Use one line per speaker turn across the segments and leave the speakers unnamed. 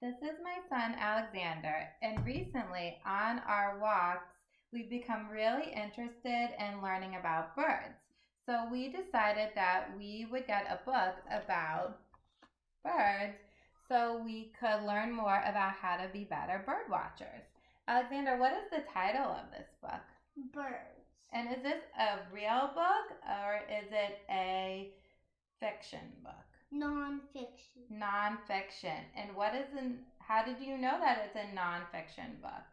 This is my son Alexander, and recently on our walks, we've become really interested in learning about birds. So we decided that we would get a book about birds so we could learn more about how to be better bird watchers. Alexander, what is the title of this book?
Birds.
And is this a real book or is it a fiction book?
Non-fiction.
Nonfiction. And how did you know that it's a nonfiction book?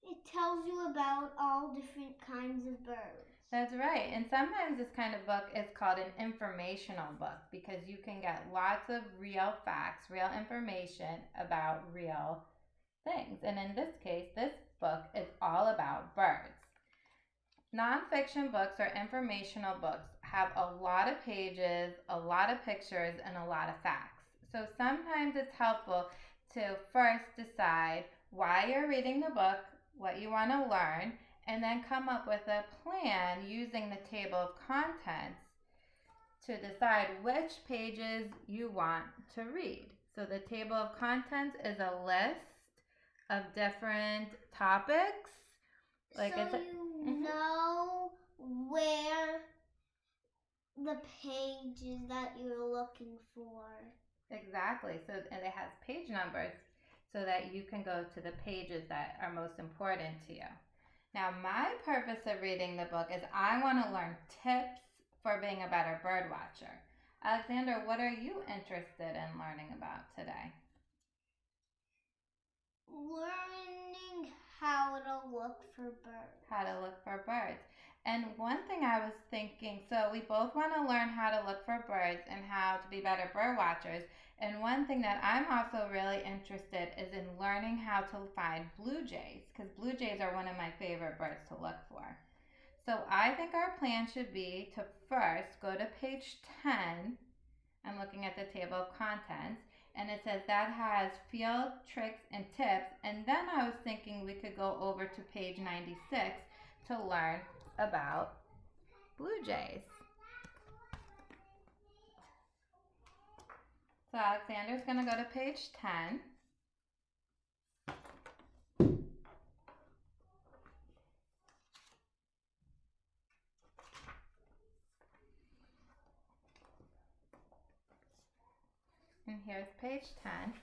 It tells you about all different kinds of birds.
That's right. And sometimes this kind of book is called an informational book because you can get lots of real facts, real information about real things. And in this case, this book is all about birds. Nonfiction books or informational books have a lot of pages, a lot of pictures, and a lot of facts. So sometimes it's helpful to first decide why you're reading the book, what you want to learn, and then come up with a plan using the table of contents to decide which pages you want to read. So the table of contents is a list of different topics.
You know where the page is that you're looking for.
Exactly. And it has page numbers so that you can go to the pages that are most important to you. Now, my purpose of reading the book is I want to learn tips for being a better bird watcher. Alexander, what are you interested in learning about today?
Learning how to look for birds.
How to look for birds. And one thing I was thinking, so we both want to learn how to look for birds and how to be better bird watchers. And one thing that I'm also really interested is in learning how to find blue jays, because blue jays are one of my favorite birds to look for. So I think our plan should be to first go to page 10. I'm looking at the table of contents, and it says that has field tricks and tips. And then I was thinking we could go over to page 96 to learn about blue jays. So Alexander's going to go to page 10. And here's page 10.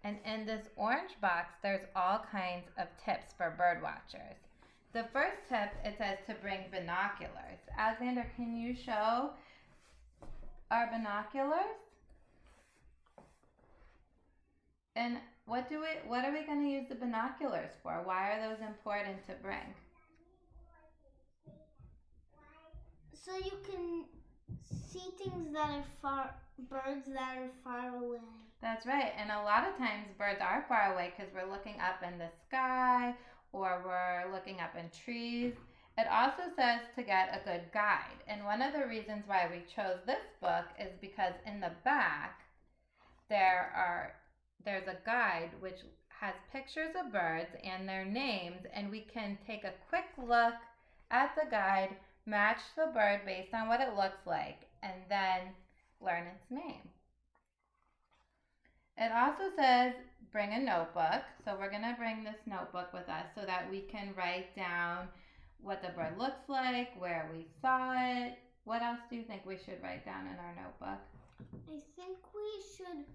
And in this orange box, there's all kinds of tips for bird watchers. The first tip, it says to bring binoculars. Alexander, can you show our binoculars? And what are we going to use the binoculars for? Why are those important to bring?
So you can see things that are birds that are far away.
That's right. And a lot of times birds are far away because we're looking up in the sky or we're looking up in trees. It also says to get a good guide. And one of the reasons why we chose this book is because in the back there's a guide which has pictures of birds and their names, and we can take a quick look at the guide, match the bird based on what it looks like, and then learn its name. It also says bring a notebook. So we're going to bring this notebook with us so that we can write down what the bird looks like, where we saw it. What else do you think we should write down in our notebook?
I think we should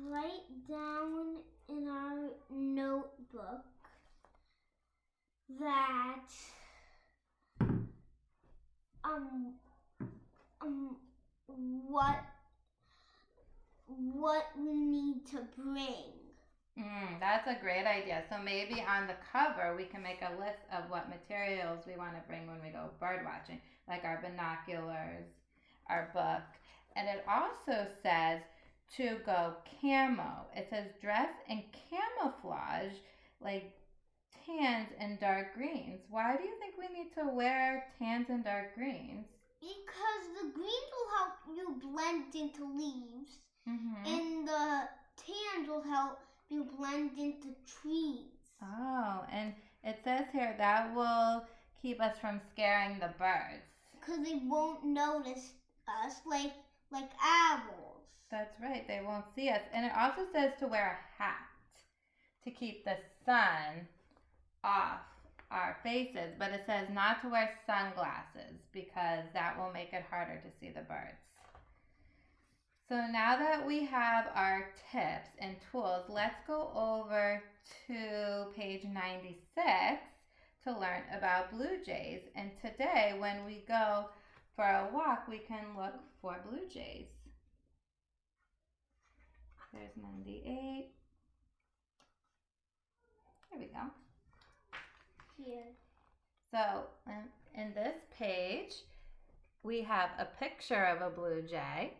write down in our notebook that what we need to bring.
That's a great idea. So maybe on the cover we can make a list of what materials we want to bring when we go bird watching, like our binoculars, our book. And it also says to go camo. It says dress in camouflage, like tans and dark greens. Why do you think we need to wear tans and dark greens?
Because the greens will help you blend into leaves, and the tans will help you blend into trees.
Oh, and it says here that will keep us from scaring the birds.
Because they won't notice us like owls.
That's right. They won't see us. And it also says to wear a hat to keep the sun off our faces, but it says not to wear sunglasses because that will make it harder to see the birds. So now that we have our tips and tools, let's go over to page 96 to learn about blue jays. And today when we go for a walk, we can look for blue jays. There's 98. Here we go.
Here.
So in this page, we have a picture of a blue jay.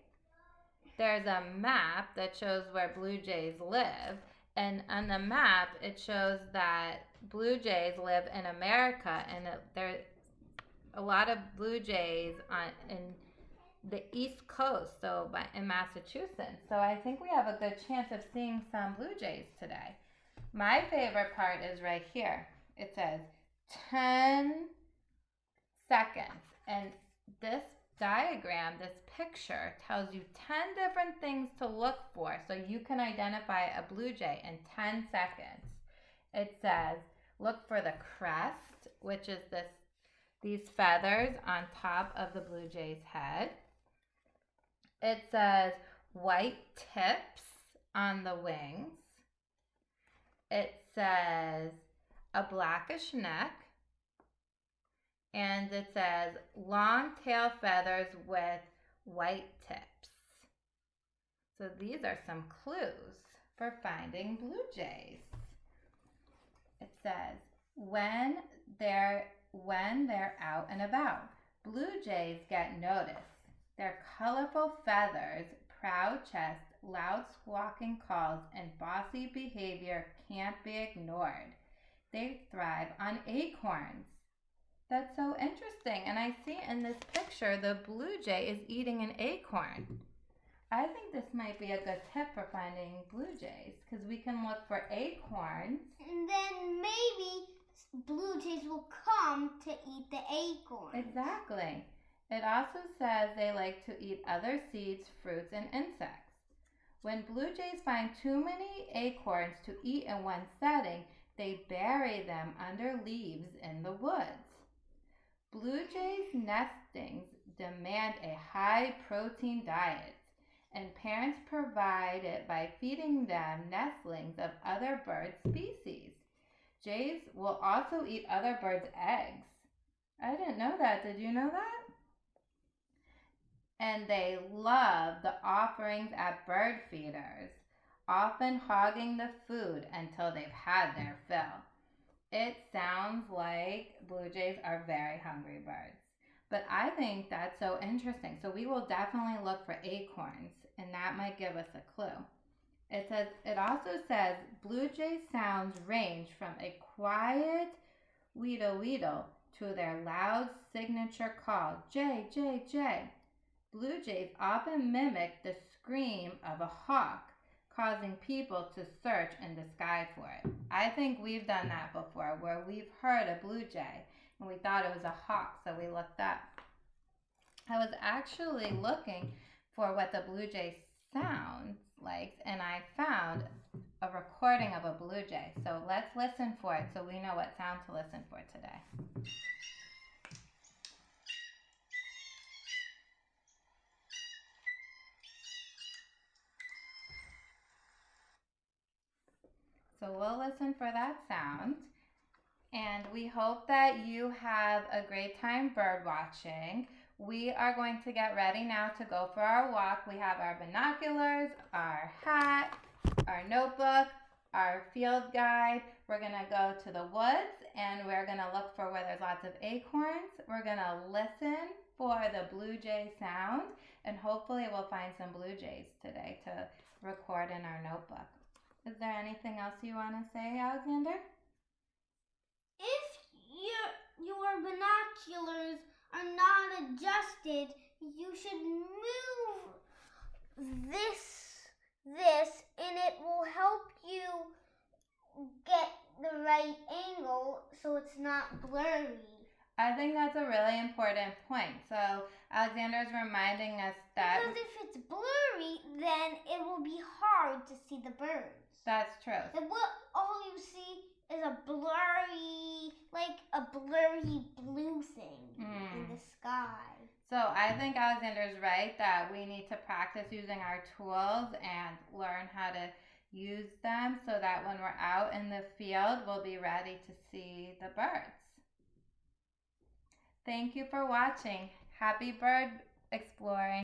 There's a map that shows where blue jays live. And on the map, it shows that blue jays live in America. And there's a lot of blue jays in the East Coast, so in Massachusetts. So I think we have a good chance of seeing some blue jays today. My favorite part is right here. It says 10 seconds. And this diagram, this picture, tells you 10 different things to look for so you can identify a blue jay in 10 seconds. It says look for the crest, which is these feathers on top of the blue jay's head. It says white tips on the wings. It says a blackish neck. And it says long tail feathers with white tips. So these are some clues for finding blue jays. It says when they're out and about, blue jays get noticed. Their colorful feathers, proud chest, loud squawking calls, and bossy behavior can't be ignored. They thrive on acorns. That's so interesting. And I see in this picture the blue jay is eating an acorn. I think this might be a good tip for finding blue jays because we can look for acorns.
And then maybe blue jays will come to eat the acorn.
Exactly. It also says they like to eat other seeds, fruits, and insects. When blue jays find too many acorns to eat in one setting, they bury them under leaves in the woods. Blue jays' nestings demand a high-protein diet, and parents provide it by feeding them nestlings of other bird species. Jays will also eat other birds' eggs. I didn't know that. Did you know that? And they love the offerings at bird feeders, often hogging the food until they've had their fill. It sounds like blue jays are very hungry birds. But I think that's so interesting. So we will definitely look for acorns, and that might give us a clue. It also says blue jay sounds range from a quiet weedle weedle to their loud signature call, jay, jay, jay. Blue jays often mimic the scream of a hawk, causing people to search in the sky for it. I think we've done that before, where we've heard a blue jay and we thought it was a hawk, so we looked up. I was actually looking for what the blue jay sounds like, and I found a recording of a blue jay. So let's listen for it so we know what sound to listen for today. So we'll listen for that sound. And we hope that you have a great time bird watching. We are going to get ready now to go for our walk. We have our binoculars, our hat, our notebook, our field guide. We're going to go to the woods and we're going to look for where there's lots of acorns. We're going to listen for the blue jay sound, and hopefully we'll find some blue jays today to record in our notebook. Is there anything else you want to say, Alexander?
If your binoculars are not adjusted, you should move this and it will help you get the right angle so it's not blurry.
I think that's a really important point. So Alexander is reminding us that...
Because if it's blurry, then it will be hard to see the birds.
That's true.
And all you see is a blurry blue thing in the sky.
So I think Alexander's right that we need to practice using our tools and learn how to use them so that when we're out in the field, we'll be ready to see the birds. Thank you for watching. Happy bird exploring.